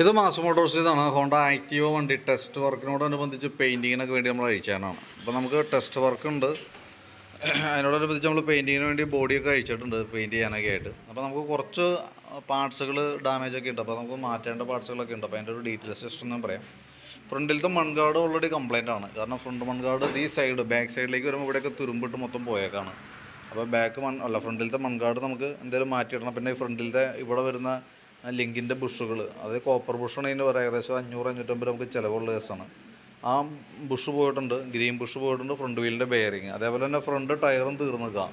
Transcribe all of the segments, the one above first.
ഇത് മാസ് മോട്ടോഴ്സിൽ നിന്നാണ്. Honda Activa വണ്ടി ടെസ്റ്റ് വർക്കിനോടനുബന്ധിച്ച് പെയിൻറ്റിങ്ങിനൊക്കെ വേണ്ടി നമ്മൾ അയച്ചാനാണ്. അപ്പോൾ നമുക്ക് ടെസ്റ്റ് വർക്ക് ഉണ്ട്, അതിനോടനുബന്ധിച്ച് നമ്മൾ പെയിൻറ്റിങ്ങിന് വേണ്ടി ബോഡിയൊക്കെ അയച്ചിട്ടുണ്ട് പെയിൻറ്റ് ചെയ്യാനൊക്കെ ആയിട്ട്. അപ്പോൾ നമുക്ക് കുറച്ച് പാർട്സുകൾ ഡാമേജൊക്കെ ഉണ്ട്, അപ്പോൾ നമുക്ക് മാറ്റേണ്ട പാർട്സുകളൊക്കെ ഉണ്ട്. അപ്പോൾ അതിൻ്റെ ഒരു ഡീറ്റെയിൽസ് ജസ്റ്റ് ഞാൻ പറയാം. ഫ്രണ്ടിലത്തെ മൺഗാർഡ് ഓൾറെഡി കംപ്ലൈൻ്റ് ആണ്. കാരണം ഫ്രണ്ട് മൺഗാർഡ് ഈ സൈഡ് ബാക്ക് സൈഡിലേക്ക് വരുമ്പോൾ ഇവിടെയൊക്കെ തുരുമ്പിട്ട് മൊത്തം പോയേക്കാണ്. അപ്പോൾ ഫ്രണ്ടിലത്തെ മൺഗാർഡ് നമുക്ക് എന്തെങ്കിലും മാറ്റിയിടണം. പിന്നെ ഈ ഫ്രണ്ടിലത്തെ ഇവിടെ വരുന്ന ലിങ്കിൻ്റെ ബുഷുകൾ, അത് കോപ്പർ ബുഷാണ്. ഇതിൻ്റെ പറയുക ഏകദേശം 500-550 നമുക്ക് ചിലവുള്ള കേസാണ്. ആ ബുഷ് പോയിട്ടുണ്ട്, ഗ്രീൻ ബുഷ് പോയിട്ടുണ്ട്, ഫ്രണ്ട് വീലിൻ്റെ ബെയറിങ്, അതേപോലെ തന്നെ ഫ്രണ്ട് ടയറും തീർന്നിക്കുക.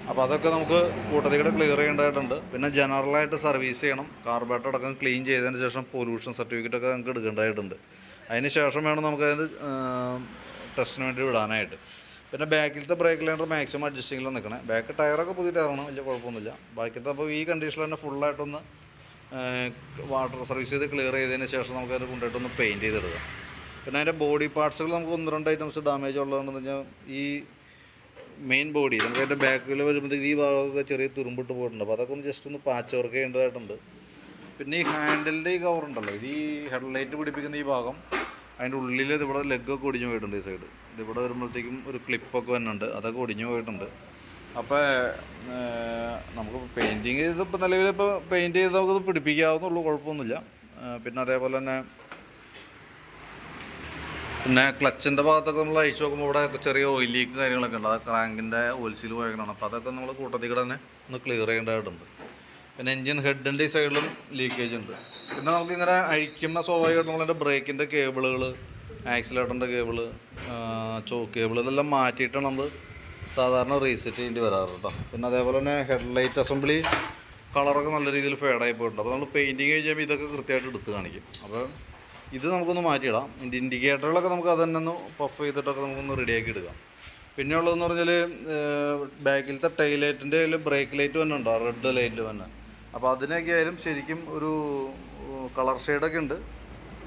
അപ്പോൾ അതൊക്കെ നമുക്ക് കൂട്ടത്തിലൂടെ ക്ലിയർ ചെയ്യേണ്ടതായിട്ടുണ്ട്. പിന്നെ ജനറലായിട്ട് സർവീസ് ചെയ്യണം. കാർബറേറ്റർ അടക്കം ക്ലീൻ ചെയ്തതിന് ശേഷം പൊല്യൂഷൻ സർട്ടിഫിക്കറ്റൊക്കെ നമുക്ക് എടുക്കേണ്ടതായിട്ടുണ്ട്. അതിന് ശേഷം വേണം നമുക്കതിന് ടെസ്റ്റിന് വേണ്ടി വിടാനായിട്ട്. പിന്നെ ബാക്കിലത്തെ ബ്രേക്ക് ലൈനർ മാക്സിമം അഡ്ജസ്റ്റിങ്ങിൽ നിൽക്കണേ. ബാക്ക് ടയറൊക്കെ പുതിയ ടയറാണ്, വലിയ കുഴപ്പമൊന്നുമില്ല. ബാക്കിലത്തെ അപ്പോൾ ഈ കണ്ടീഷനിൽ തന്നെ ഫുള്ളായിട്ടൊന്ന് വാട്ടർ സർവീസ് ചെയ്ത് ക്ലിയർ ചെയ്തതിന് ശേഷം നമുക്കത് കൊണ്ടുപോയിട്ടൊന്ന് പെയിൻറ്റ് ചെയ്തെടുക്കാം. പിന്നെ അതിൻ്റെ ബോഡി പാർട്സുകൾ നമുക്ക് 1-2 ഐറ്റംസ് ഡാമേജ് ഉള്ളതെന്ന് പറഞ്ഞാൽ ഈ മെയിൻ ബോഡി നമുക്ക് അതിൻ്റെ ബാക്കിൽ വരുമ്പോഴത്തേക്ക് ഈ ഭാഗമൊക്കെ ചെറിയ തുരുമ്പിട്ട് പോയിട്ടുണ്ട്. അപ്പോൾ അതൊക്കെ ഒന്ന് ജസ്റ്റ് ഒന്ന് പാച്ച് വർക്ക് ചെയ്യേണ്ടതായിട്ടുണ്ട്. പിന്നെ ഈ ഹാൻഡിലിൻ്റെ ഈ കവറുണ്ടല്ലോ, ഈ ഹെഡ്ലൈറ്റ് പിടിപ്പിക്കുന്ന ഈ ഭാഗം, അതിൻ്റെ ഉള്ളിൽ ഇതിവിടെ ലെഗൊക്കെ ഒടിഞ്ഞു പോയിട്ടുണ്ട്. ഈ സൈഡ് ഇതിവിടെ വരുമ്പോഴത്തേക്കും ഒരു ക്ലിപ്പൊക്കെ വരുന്നുണ്ട്, അതൊക്കെ ഒടിഞ്ഞു പോയിട്ടുണ്ട്. അപ്പോൾ നമുക്ക് പെയിൻറ്റിങ് ഇതിപ്പോൾ നിലവിലിപ്പോൾ പെയിൻറ്റ് ചെയ്ത് നമുക്കത് പിടിപ്പിക്കാവുന്നുള്ളൂ, കുഴപ്പമൊന്നുമില്ല. പിന്നെ അതേപോലെ തന്നെ ക്ലച്ചിൻ്റെ ഭാഗത്തൊക്കെ നമ്മൾ അഴിച്ചു നോക്കുമ്പോൾ ഇവിടെ ചെറിയ ഓയിൽ ലീക്ക് കാര്യങ്ങളൊക്കെ ഉണ്ട്. അത് ക്രാങ്കിൻ്റെ ഓയിൽ സീൽ പോയേക്കണം. അപ്പോൾ അതൊക്കെ നമ്മൾ കൂട്ടത്തിൽ കൂടെ തന്നെ ഒന്ന് ക്ലിയർ ചെയ്യേണ്ടതായിട്ടുണ്ട്. പിന്നെ എൻജിൻ ഹെഡിൻ്റെ ഈ സൈഡിലും ലീക്കേജ് ഉണ്ട്. പിന്നെ നമുക്കിങ്ങനെ അഴിക്കുമ്പോൾ സ്വാഭാവികമായിട്ട് നമ്മളതിൻ്റെ ബ്രേക്കിൻ്റെ കേബിളുകൾ, ആക്സിലേറ്ററിൻ്റെ കേബിള്, ചോക്ക് കേബിൾ, ഇതെല്ലാം മാറ്റിയിട്ടാണ് നമ്മൾ സാധാരണ റീസെറ്റ് ചെയ്യേണ്ടി വരാറ് കേട്ടോ. പിന്നെ അതേപോലെ തന്നെ ഹെഡ്ലൈറ്റ് അസംബ്ലി കളറൊക്കെ നല്ല രീതിയിൽ ഫേഡായി പോയിട്ടുണ്ട്. അപ്പോൾ നമ്മൾ പെയിൻറ്റിങ് കഴിയുമ്പോൾ ഇതൊക്കെ കൃത്യമായിട്ട് എടുത്ത് കാണിക്കും. അപ്പോൾ ഇത് നമുക്കൊന്ന് മാറ്റിയിടാം. ഇൻഡിക്കേറ്ററുകളൊക്കെ നമുക്ക് അത് തന്നെ ഒന്ന് പഫ് ചെയ്തിട്ടൊക്കെ നമുക്കൊന്ന് റെഡിയാക്കി എടുക്കാം. പിന്നെ ഉള്ളതെന്ന് പറഞ്ഞാൽ ബാക്കിലത്തെ ടൈൽ ലൈറ്റിൻ്റെ അതിൽ ബ്രേക്ക് ലൈറ്റ് തന്നെ ഉണ്ടോ, റെഡ് ലൈറ്റ് തന്നെ. അപ്പോൾ അതിനൊക്കെ ആയാലും ശരിക്കും ഒരു കളർ ഷെയ്ഡൊക്കെ ഉണ്ട്.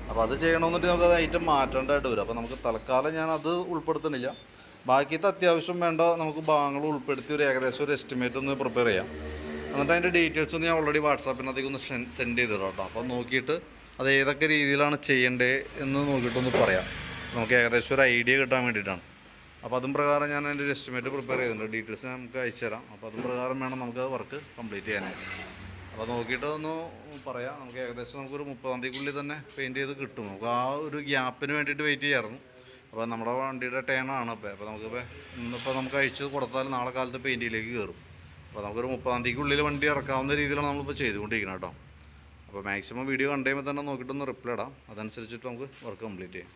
അപ്പോൾ അത് ചെയ്യണമെന്നിട്ട് നമുക്ക് അത് ഐറ്റം മാറ്റേണ്ടതായിട്ട് വരും. അപ്പോൾ നമുക്ക് തൽക്കാലം ഞാൻ അത് ഉൾപ്പെടുത്തുന്നില്ല. ബാക്കിയത്തെ അത്യാവശ്യം വേണ്ട നമുക്ക് ഭാഗങ്ങൾ ഉൾപ്പെടുത്തി ഒരു ഏകദേശം ഒരു എസ്റ്റിമേറ്റ് ഒന്ന് പ്രിപ്പയർ ചെയ്യാം. എന്നിട്ട് അതിൻ്റെ ഡീറ്റെയിൽസ് ഒന്ന് ഞാൻ ഓൾറെഡി വാട്സാപ്പിനകത്തേക്ക് ഒന്ന് സെൻഡ് ചെയ്തിടാം കേട്ടോ. അപ്പോൾ നോക്കിയിട്ട് അത് ഏതൊക്കെ രീതിയിലാണ് ചെയ്യേണ്ടത് എന്ന് നോക്കിയിട്ടൊന്ന് പറയാം. നമുക്ക് ഏകദേശം ഒരു ഐഡിയ കിട്ടാൻ വേണ്ടിയിട്ടാണ്. അപ്പോൾ അതും പ്രകാരം ഞാൻ അതിൻ്റെ ഒരു എസ്റ്റിമേറ്റ് പ്രിപ്പയർ ചെയ്തിട്ടുണ്ട്. ഡീറ്റെയിൽസ് നമുക്ക് അയച്ചു തരാം. അപ്പോൾ അതും പ്രകാരം വേണം നമുക്ക് വർക്ക് കംപ്ലീറ്റ് ചെയ്യാനായിട്ട്. അപ്പോൾ നോക്കിയിട്ട് ഒന്ന് പറയാം. നമുക്ക് ഏകദേശം നമുക്കൊരു 30-ാം തീയതിക്കുള്ളിൽ തന്നെ പെയിൻറ്റ് ചെയ്ത് കിട്ടും. നമുക്ക് ആ ഒരു ഗ്യാപ്പിന് വേണ്ടിയിട്ട് വെയിറ്റ് ചെയ്യാമായിരുന്നു. അപ്പോൾ നമ്മുടെ വണ്ടിയുടെ ടേണാണ് അപ്പോൾ നമുക്കിപ്പോൾ ഇന്നിപ്പോൾ നമുക്ക് അയച്ച് കൊടുത്താൽ നാളെ കാലത്ത് പെയിൻറ്റിലേക്ക് കയറും. അപ്പോൾ നമുക്കൊരു 30-ാം തീയതിക്കുള്ളിൽ വണ്ടി ഇറക്കാവുന്ന രീതിയിലാണ് നമ്മളിപ്പോൾ ചെയ്തുകൊണ്ടിരിക്കുന്നത് കേട്ടോ. അപ്പോൾ മാക്സിമം വീഡിയോ കണ്ടു കഴിയുമ്പോൾ തന്നെ നോക്കിയിട്ടൊന്ന് റിപ്ലൈ ഇടാം. അതനുസരിച്ചിട്ട് നമുക്ക് വർക്ക് കംപ്ലീറ്റ് ചെയ്യാം.